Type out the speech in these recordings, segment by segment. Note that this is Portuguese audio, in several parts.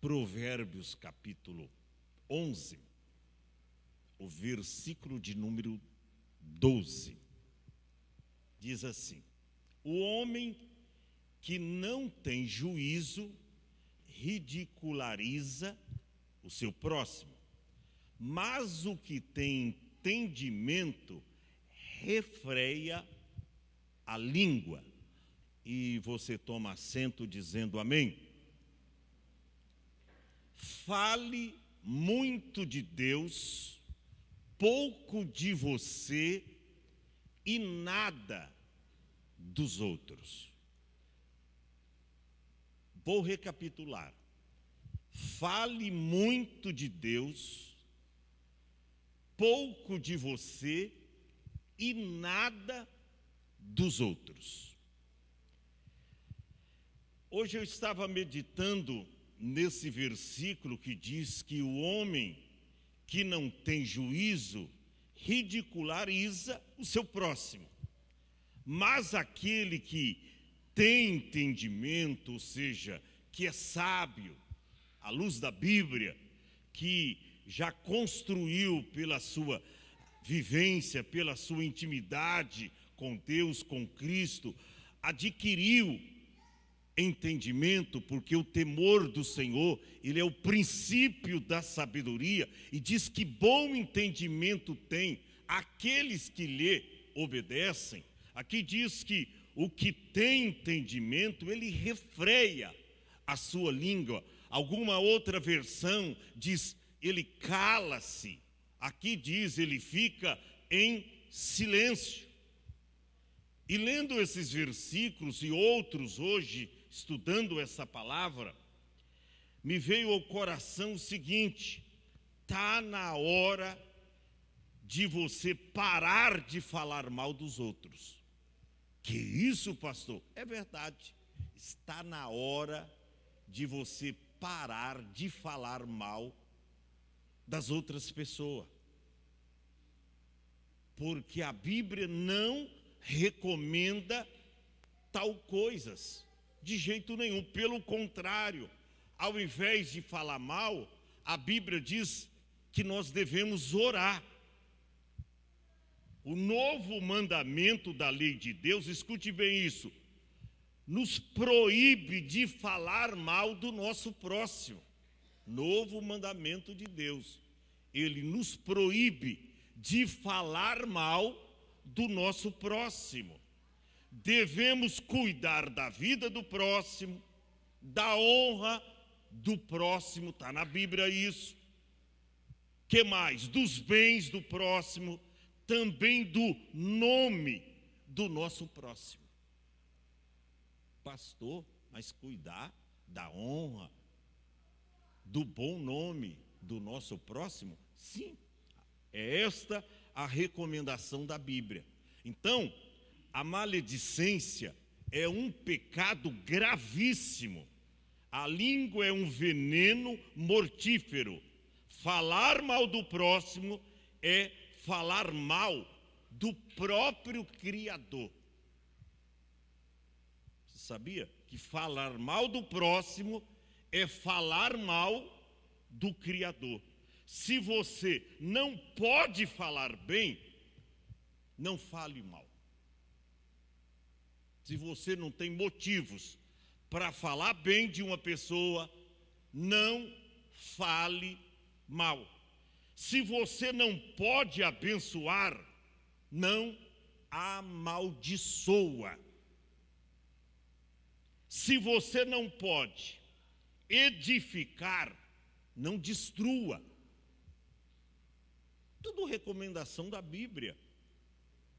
Provérbios capítulo 11, o versículo de número 12. Diz assim: o homem que não tem juízo ridiculariza o seu próximo, mas o que tem entendimento refreia a língua. E você toma assento dizendo amém. Fale muito de Deus, pouco de você e nada dos outros. Vou recapitular. Fale muito de Deus, pouco de você e nada dos outros. Hoje eu estava meditando nesse versículo que diz que o homem que não tem juízo ridiculariza o seu próximo, mas aquele que tem entendimento, ou seja, que é sábio, à luz da Bíblia, que já construiu pela sua vivência, pela sua intimidade com Deus, com Cristo, adquiriu entendimento, porque o temor do Senhor, ele é o princípio da sabedoria, e diz que bom entendimento tem aqueles que lhe obedecem. Aqui diz que o que tem entendimento, ele refreia a sua língua. Alguma outra versão diz, ele cala-se. Aqui diz, ele fica em silêncio. E lendo esses versículos e outros hoje, estudando essa palavra, me veio ao coração o seguinte: está na hora de você parar de falar mal dos outros. Que isso, pastor? É verdade. Está na hora de você parar de falar mal das outras pessoas. Porque a Bíblia não recomenda tal coisas, de jeito nenhum. Pelo contrário, ao invés de falar mal, a Bíblia diz que nós devemos orar. O novo mandamento da lei de Deus, escute bem isso, nos proíbe de falar mal do nosso próximo. Novo mandamento de Deus, ele nos proíbe de falar mal do nosso próximo. Devemos cuidar da vida do próximo, da honra do próximo, está na Bíblia isso. Que mais? Dos bens do próximo, também do nome do nosso próximo. Pastor, mas cuidar da honra, do bom nome do nosso próximo? Sim, é esta a recomendação da Bíblia. Então, a maledicência é um pecado gravíssimo. A língua é um veneno mortífero. Falar mal do próximo é falar mal do próprio Criador. Você sabia que falar mal do próximo é falar mal do Criador? Se você não pode falar bem, não fale mal. Se você não tem motivos para falar bem de uma pessoa, não fale mal. Se você não pode abençoar, não amaldiçoa. Se você não pode edificar, não destrua. Tudo recomendação da Bíblia.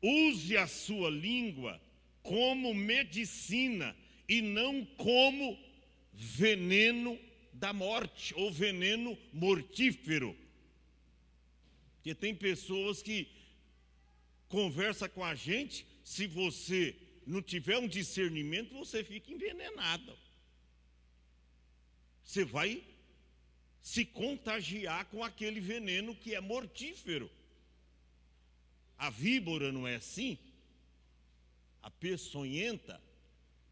Use a sua língua como medicina e não como veneno da morte ou veneno mortífero. Porque tem pessoas que conversam com a gente, se você não tiver um discernimento, você fica envenenado. Você vai se contagiar com aquele veneno que é mortífero. A víbora não é assim? A peçonhenta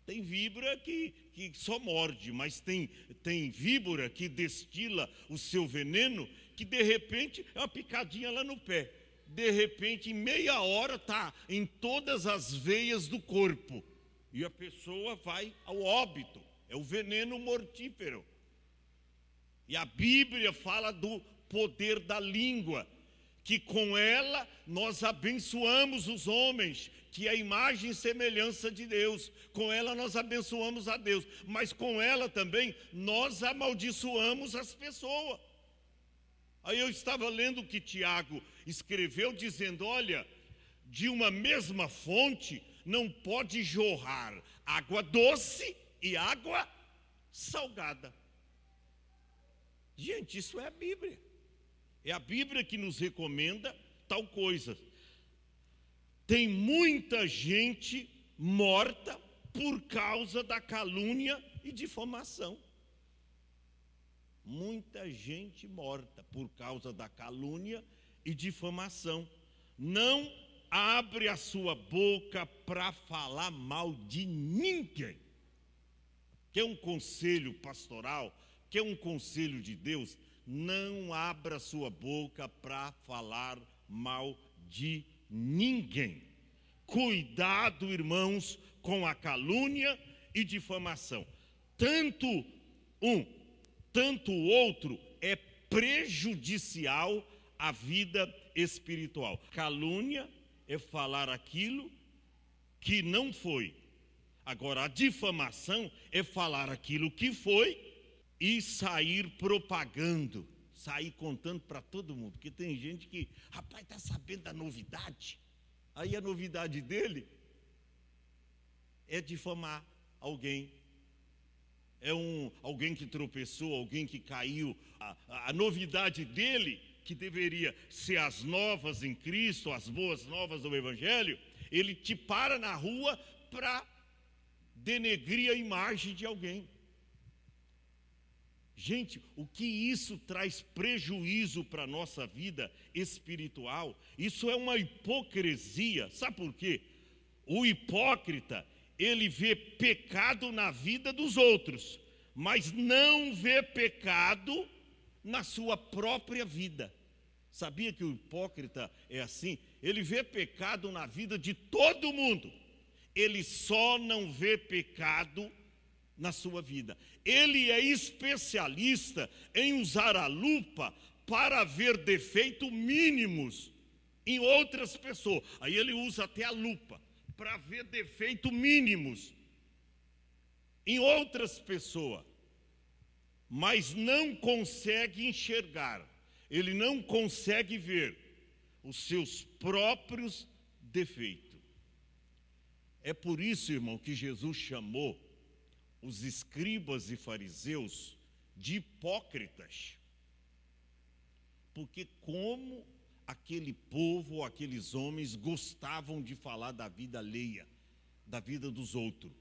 tem víbora que que só morde, mas tem víbora que destila o seu veneno, que de repente é uma picadinha lá no pé. De repente, em meia hora, está em todas as veias do corpo. E a pessoa vai ao óbito. É o veneno mortífero. E a Bíblia fala do poder da língua, que com ela nós abençoamos os homens, que é a imagem e semelhança de Deus. Com ela nós abençoamos a Deus, mas com ela também nós amaldiçoamos as pessoas. Aí eu estava lendo o que Tiago escreveu, dizendo, olha, de uma mesma fonte não pode jorrar água doce e água salgada. Gente, isso é a Bíblia. É a Bíblia que nos recomenda tal coisa. Tem muita gente morta por causa da calúnia e difamação. Muita gente morta por causa da calúnia e difamação. Não abre a sua boca para falar mal de ninguém. Quer um conselho pastoral? Quer um conselho de Deus? Não abra a sua boca para falar mal de ninguém. Cuidado, irmãos, com a calúnia e difamação. Tanto o outro é prejudicial à vida espiritual. Calúnia é falar aquilo que não foi. Agora, a difamação é falar aquilo que foi e sair propagando, sair contando para todo mundo. Porque tem gente que, rapaz, está sabendo da novidade. Aí a novidade dele é difamar alguém. É alguém que tropeçou, alguém que caiu. A novidade dele, que deveria ser as novas em Cristo, as boas novas do Evangelho, ele te para na rua para denegrir a imagem de alguém. Gente, o que isso traz prejuízo para a nossa vida espiritual? Isso é uma hipocrisia. Sabe por quê? O hipócrita, ele vê pecado na vida dos outros, mas não vê pecado na sua própria vida. Sabia que o hipócrita é assim? Ele vê pecado na vida de todo mundo. Ele só não vê pecado na sua vida. Ele é especialista em usar a lupa para ver defeitos mínimos em outras pessoas. Aí ele usa até a lupa para ver defeitos mínimos em outras pessoas, mas não consegue enxergar, ele não consegue ver os seus próprios defeitos. É por isso, irmão, que Jesus chamou os escribas e fariseus de hipócritas. Porque como aquele povo, aqueles homens gostavam de falar da vida alheia, da vida dos outros.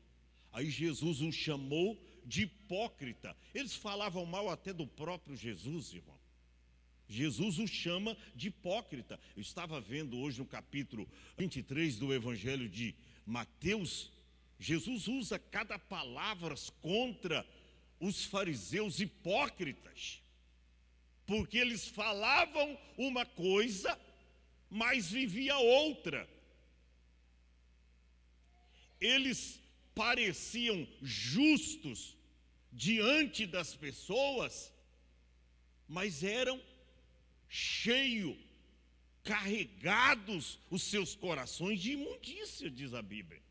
Aí Jesus os chamou de hipócrita. Eles falavam mal até do próprio Jesus, irmão. Jesus os chama de hipócrita. Eu estava vendo hoje no capítulo 23 do Evangelho de Mateus, Jesus usa cada palavra contra os fariseus hipócritas, porque eles falavam uma coisa, mas viviam outra. Eles pareciam justos diante das pessoas, mas eram cheios, carregados os seus corações de imundícia, diz a Bíblia.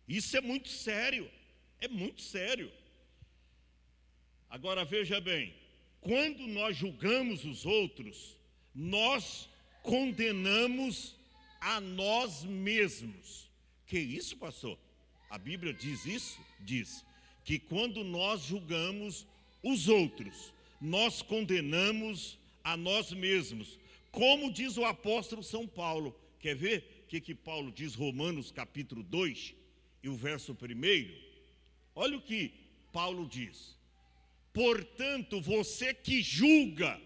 Isso é muito sério, é muito sério. Agora veja bem, quando nós julgamos os outros, nós condenamos a nós mesmos. Que isso, pastor? A Bíblia diz isso? Diz que quando nós julgamos os outros, nós condenamos a nós mesmos. Como diz o apóstolo São Paulo. Quer ver o que Paulo diz, Romanos capítulo 2 e o verso 1? Olha o que Paulo diz. Portanto, você que julga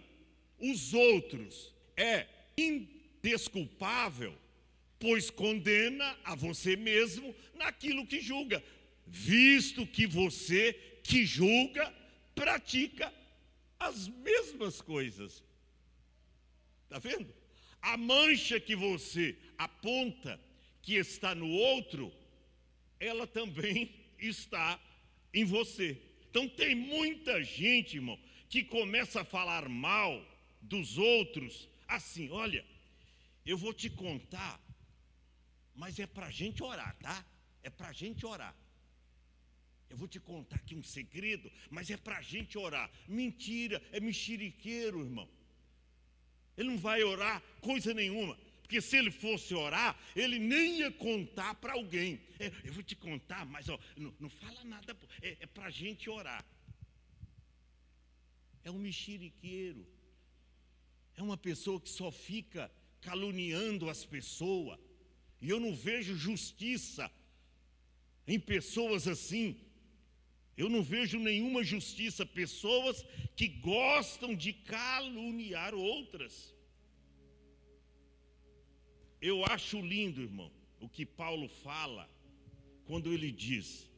os outros é indesculpável, pois condena a você mesmo naquilo que julga. visto que você que julga pratica as mesmas coisas. Está vendo? A mancha que você aponta que está no outro, ela também está em você. Então tem muita gente, irmão, que começa a falar mal dos outros, assim, olha, eu vou te contar, mas é para a gente orar, tá? É para a gente orar. Eu vou te contar aqui um segredo, mas é para a gente orar. Mentira, é mexeriqueiro, irmão. Ele não vai orar coisa nenhuma, porque se ele fosse orar, ele nem ia contar para alguém. Eu vou te contar, mas ó, não fala nada, é para a gente orar. É um mexeriqueiro, é uma pessoa que só fica caluniando as pessoas, e eu não vejo justiça em pessoas assim. Eu não vejo nenhuma justiça, pessoas que gostam de caluniar outras. Eu acho lindo, irmão, o que Paulo fala quando ele diz: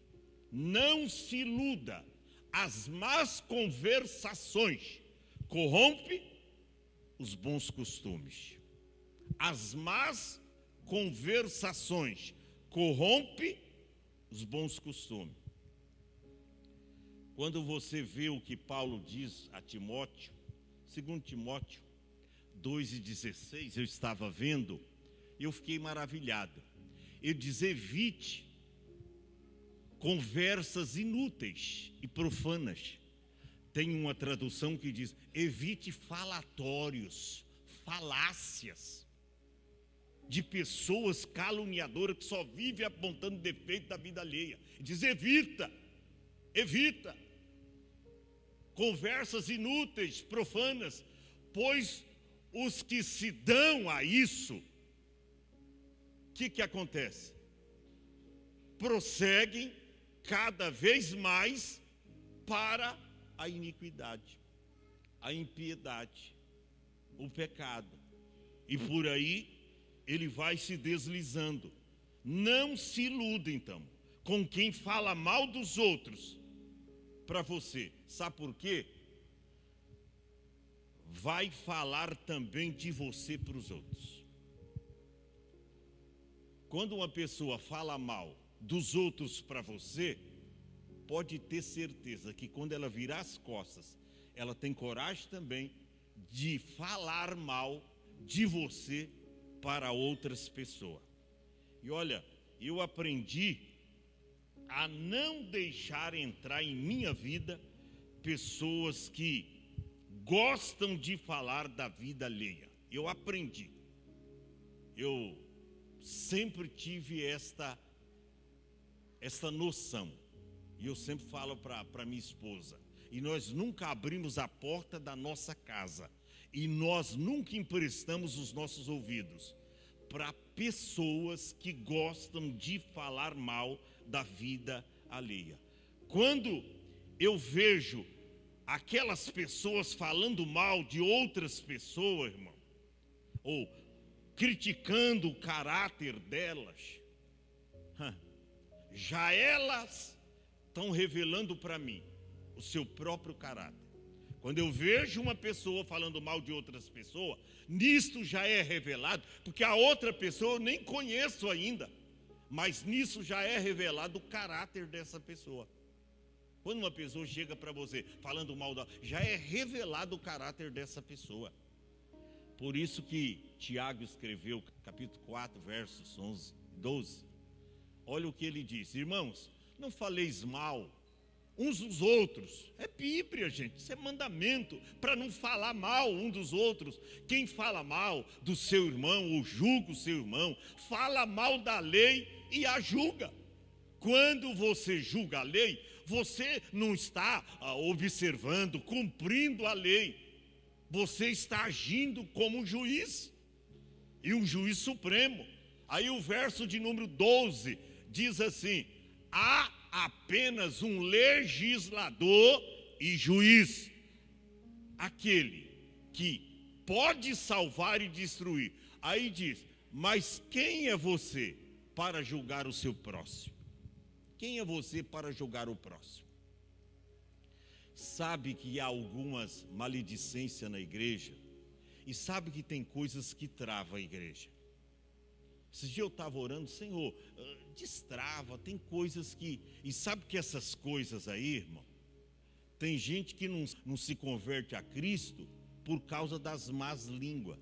não se iluda, as más conversações corrompem os bons costumes. As más conversações corrompem os bons costumes. Quando você vê o que Paulo diz a Timóteo, 2 Timóteo 2,16, eu estava vendo e eu fiquei maravilhado. Ele diz: evite conversas inúteis e profanas. Tem uma tradução que diz: evite falatórios, falácias de pessoas caluniadoras que só vivem apontando defeito da vida alheia. Diz: evita conversas inúteis, profanas, pois os que se dão a isso, o que acontece? Prosseguem cada vez mais para a iniquidade, a impiedade, o pecado, e por aí ele vai se deslizando. Não se iluda, então, com quem fala mal dos outros para você. Sabe por quê? Vai falar também de você para os outros. Quando uma pessoa fala mal dos outros para você, pode ter certeza que quando ela virar as costas, ela tem coragem também de falar mal de você para outras pessoas. E olha, eu aprendi a não deixar entrar em minha vida pessoas que gostam de falar da vida alheia. Eu aprendi. Eu sempre tive esta noção. E eu sempre falo para minha esposa: e nós nunca abrimos a porta da nossa casa, e nós nunca emprestamos os nossos ouvidos para pessoas que gostam de falar mal da vida alheia. Quando eu vejo aquelas pessoas falando mal de outras pessoas, irmão, ou criticando o caráter delas, já elas estão revelando para mim o seu próprio caráter. Quando eu vejo uma pessoa falando mal de outras pessoas, nisto já é revelado, porque a outra pessoa eu nem conheço ainda, mas nisso já é revelado o caráter dessa pessoa. Quando uma pessoa chega para você falando mal dela, já é revelado o caráter dessa pessoa. Por isso que Tiago escreveu, capítulo 4, versos 11, 12. Olha o que ele diz: irmãos, não faleis mal uns dos outros. É Bíblia, gente, isso é mandamento, para não falar mal um dos outros. Quem fala mal do seu irmão ou julga o seu irmão, fala mal da lei e a julga. Quando você julga a lei, você não está observando, cumprindo a lei. Você está agindo como um juiz, e um juiz supremo. Aí o verso de número 12 diz assim: há apenas um legislador e juiz, aquele que pode salvar e destruir. Aí diz: mas quem é você para julgar o seu próximo? Quem é você para julgar o próximo? Sabe que há algumas maledicências na igreja e sabe que tem coisas que travam a igreja. Esses dias eu estava orando, Senhor, destrava, tem coisas que... E sabe que essas coisas aí, irmão, tem gente que não se converte a Cristo por causa das más línguas.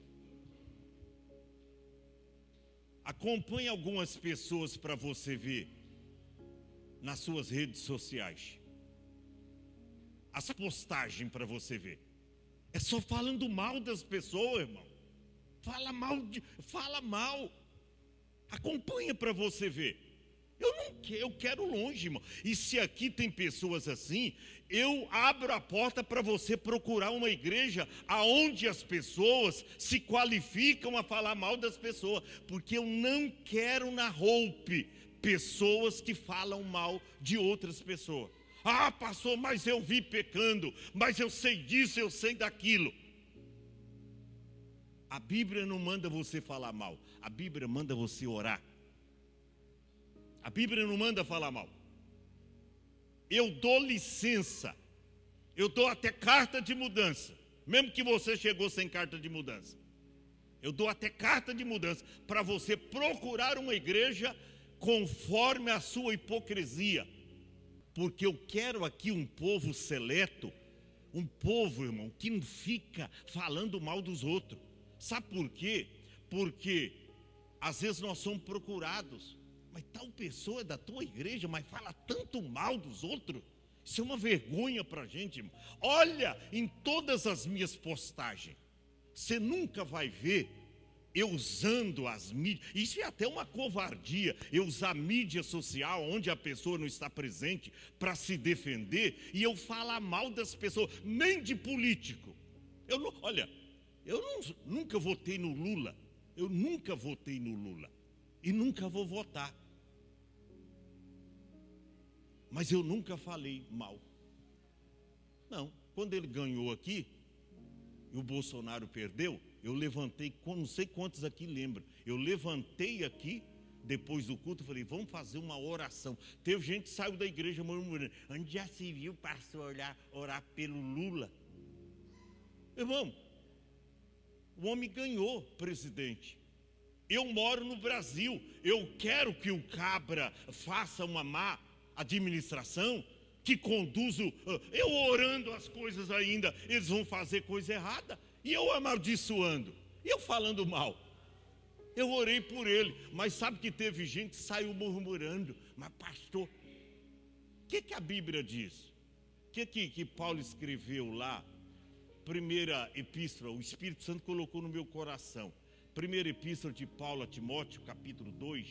Acompanhe algumas pessoas para você ver nas suas redes sociais. As postagens para você ver. É só falando mal das pessoas, irmão. Fala mal. Acompanha para você ver. Eu quero longe, irmão. E se aqui tem pessoas assim, eu abro a porta para você procurar uma igreja aonde as pessoas se qualificam a falar mal das pessoas, porque eu não quero na Hope pessoas que falam mal de outras pessoas. Ah, pastor, mas eu vi pecando, mas eu sei disso, eu sei daquilo. A Bíblia não manda você falar mal, a Bíblia manda você orar. A Bíblia não manda falar mal. Eu dou licença, eu dou até carta de mudança, mesmo que você chegou sem carta de mudança. Eu dou até carta de mudança para você procurar uma igreja conforme a sua hipocrisia. Porque eu quero aqui um povo seleto, um povo, irmão, que não fica falando mal dos outros. Sabe por quê? Porque às vezes nós somos procurados. Mas tal pessoa é da tua igreja, mas fala tanto mal dos outros. Isso é uma vergonha para a gente, irmão. Olha em todas as minhas postagens. Você nunca vai ver eu usando as mídias. Isso é até uma covardia. Eu usar a mídia social, onde a pessoa não está presente, para se defender. E eu falar mal das pessoas, nem de político. Nunca votei no Lula. Eu nunca votei no Lula. E nunca vou votar. Mas eu nunca falei mal. Não, quando ele ganhou aqui, e o Bolsonaro perdeu, eu levantei, não sei quantos aqui lembram, eu levantei aqui, depois do culto, falei, vamos fazer uma oração. Teve gente que saiu da igreja murmurando, onde já se viu pastor orar pelo Lula? Irmão, o homem ganhou presidente. Eu moro no Brasil, eu quero que o cabra faça uma má administração, que conduza, eu orando as coisas ainda, eles vão fazer coisa errada, e eu amaldiçoando, e eu falando mal. Eu orei por ele, mas sabe que teve gente que saiu murmurando, mas pastor, o que a Bíblia diz? O que Paulo escreveu lá? Primeira epístola, o Espírito Santo colocou no meu coração. Primeira epístola de Paulo a Timóteo, capítulo 2.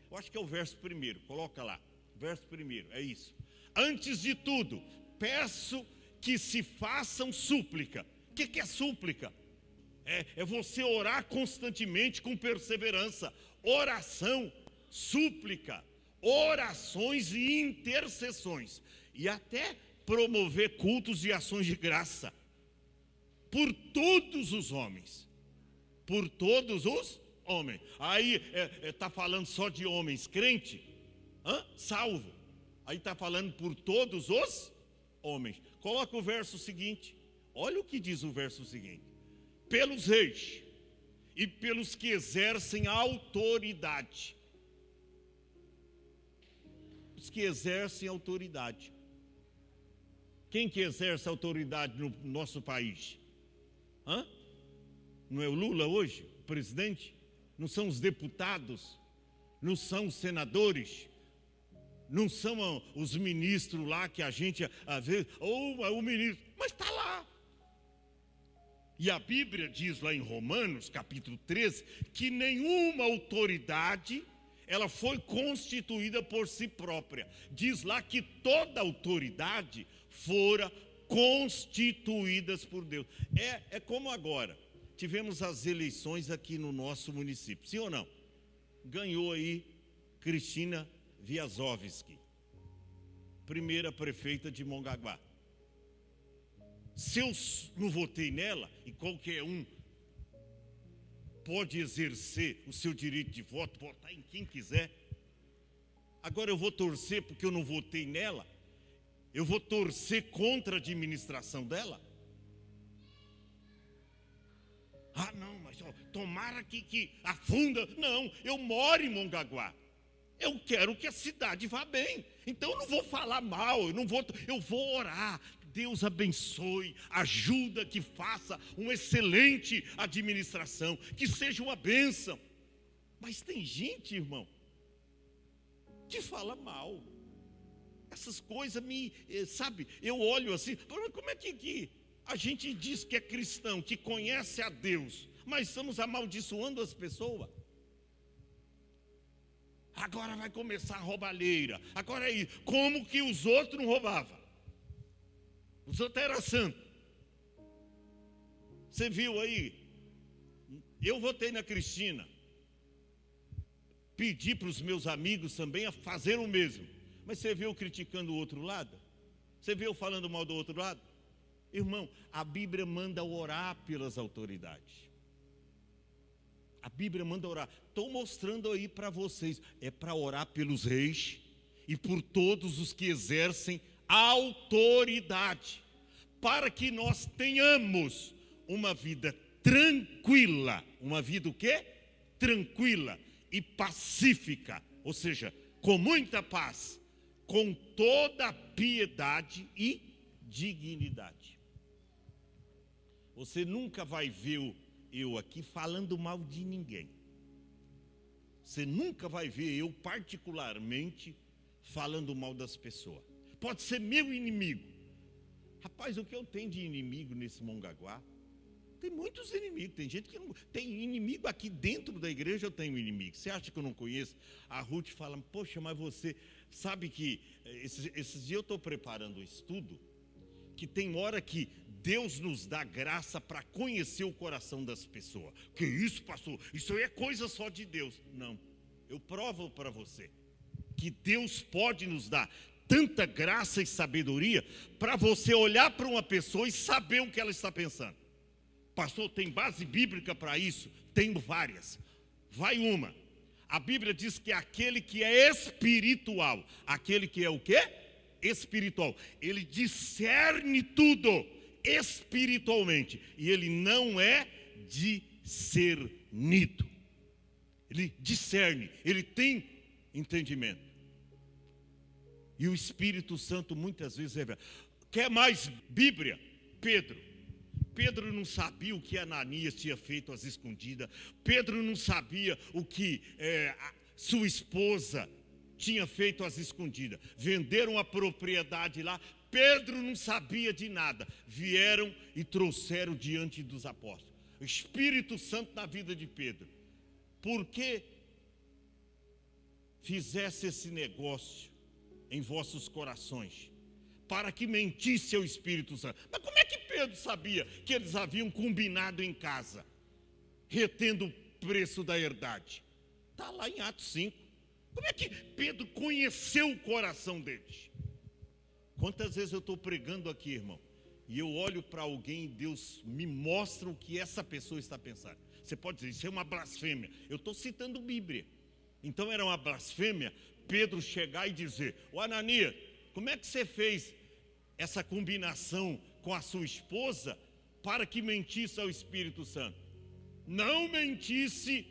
Eu acho que é o verso 1, coloca lá. Verso 1, é isso. Antes de tudo, peço que se façam súplica. O que é súplica? É você orar constantemente com perseverança. Oração, súplica, orações e intercessões. E até promover cultos e ações de graça. Por todos os homens. Por todos os homens. Aí está falando só de homens crente? Salvo. Aí está falando por todos os homens. Coloca o verso seguinte. Olha o que diz o verso seguinte. Pelos reis e pelos que exercem autoridade. Os que exercem autoridade. Quem que exerce autoridade no nosso país? Não é o Lula hoje, o presidente? Não são os deputados? Não são os senadores? Não são os ministros lá que a gente, às vezes, o ministro, mas está lá. E a Bíblia diz lá em Romanos, capítulo 13, que nenhuma autoridade, ela foi constituída por si própria. Diz lá que toda autoridade fora constituídas por Deus. É como agora, tivemos as eleições aqui no nosso município, sim ou não? Ganhou aí Cristina Viazovski, primeira prefeita de Mongaguá. Se eu não votei nela, e qualquer um pode exercer o seu direito de voto, votar em quem quiser, Agora eu vou torcer porque eu não votei nela? Eu vou torcer contra a administração dela? Ah, não, mas ó, tomara que afunda. Não, eu moro em Mongaguá. Eu quero que a cidade vá bem. Então eu não vou falar mal, eu vou orar. Deus abençoe, ajuda que faça uma excelente administração, que seja uma bênção. Mas tem gente, irmão, que fala mal. Essas coisas sabe, eu olho assim, como é que a gente diz que é cristão, que conhece a Deus, mas estamos amaldiçoando as pessoas? Agora vai começar a roubalheira. Agora aí, como que os outros não roubavam? Os outros eram santos. Você viu aí? Eu votei na Cristina. Pedi para os meus amigos também a fazer o mesmo. Mas você viu criticando o outro lado? Você viu falando mal do outro lado? Irmão, a Bíblia manda orar pelas autoridades. A Bíblia manda orar. Estou mostrando aí para vocês. É para orar pelos reis e por todos os que exercem autoridade. Para que nós tenhamos uma vida tranquila. Uma vida o quê? Tranquila e pacífica. Ou seja, com muita paz. Com toda piedade e dignidade. Você nunca vai ver eu aqui falando mal de ninguém. Você nunca vai ver eu particularmente falando mal das pessoas. Pode ser meu inimigo. Rapaz, o que eu tenho de inimigo nesse Mongaguá? Tem muitos inimigos. Tem gente que não tem inimigo aqui dentro da igreja. Eu tenho inimigo. Você acha que eu não conheço? A Ruth fala: poxa, mas você sabe que esses dias eu estou preparando um estudo que tem hora que Deus nos dá graça para conhecer o coração das pessoas. Que isso, pastor? Isso aí é coisa só de Deus. Não, eu provo para você que Deus pode nos dar tanta graça e sabedoria para você olhar para uma pessoa e saber o que ela está pensando. Pastor, tem base bíblica para isso? Tenho várias. Vai uma. A Bíblia diz que aquele que é espiritual, aquele que é o quê? Espiritual. Ele discerne tudo espiritualmente. E ele não é discernido. Ele discerne, ele tem entendimento. E o Espírito Santo muitas vezes revela. Quer mais Bíblia? Pedro não sabia o que Ananias tinha feito às escondidas. Pedro não sabia o que sua esposa tinha feito às escondidas. Venderam a propriedade lá. Pedro não sabia de nada. Vieram e trouxeram diante dos apóstolos. O Espírito Santo na vida de Pedro. Por que fizesse esse negócio em vossos corações? Para que mentisse ao Espírito Santo. Mas como é que Pedro sabia que eles haviam combinado em casa, retendo o preço da herdade? Está lá em Atos 5. Como é que Pedro conheceu o coração deles? Quantas vezes eu estou pregando aqui, irmão, e eu olho para alguém e Deus me mostra o que essa pessoa está pensando. Você pode dizer, isso é uma blasfêmia. Eu estou citando Bíblia. Então era uma blasfêmia Pedro chegar e dizer: ô Ananias, como é que você fez essa combinação com a sua esposa para que mentisse ao Espírito Santo? Não mentisse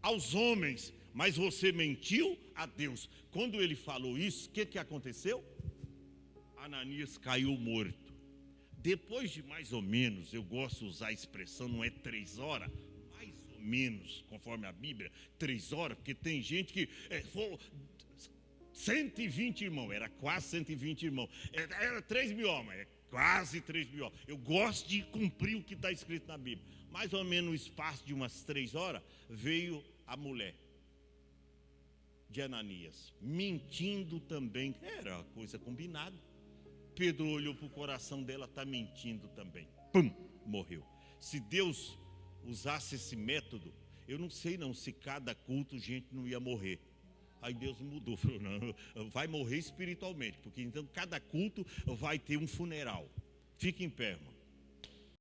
aos homens, mas você mentiu a Deus. Quando ele falou isso, o que aconteceu? Ananias caiu morto. Depois de mais ou menos, eu gosto de usar a expressão, não é 3 horas, mais ou menos, conforme a Bíblia, 3 horas, porque tem gente que 120 irmãos, era quase 120 irmãos, era 3 mil homens, é quase 3 mil homens. Eu gosto de cumprir o que está escrito na Bíblia. Mais ou menos no espaço de umas 3 horas, veio a mulher de Ananias, mentindo também. Era uma coisa combinada. Pedro olhou para o coração dela, está mentindo também. Pum, morreu. Se Deus usasse esse método, eu não sei não se cada culto gente não ia morrer. Aí Deus mudou, falou, não, vai morrer espiritualmente, porque então cada culto vai ter um funeral. Fique em pé, irmão.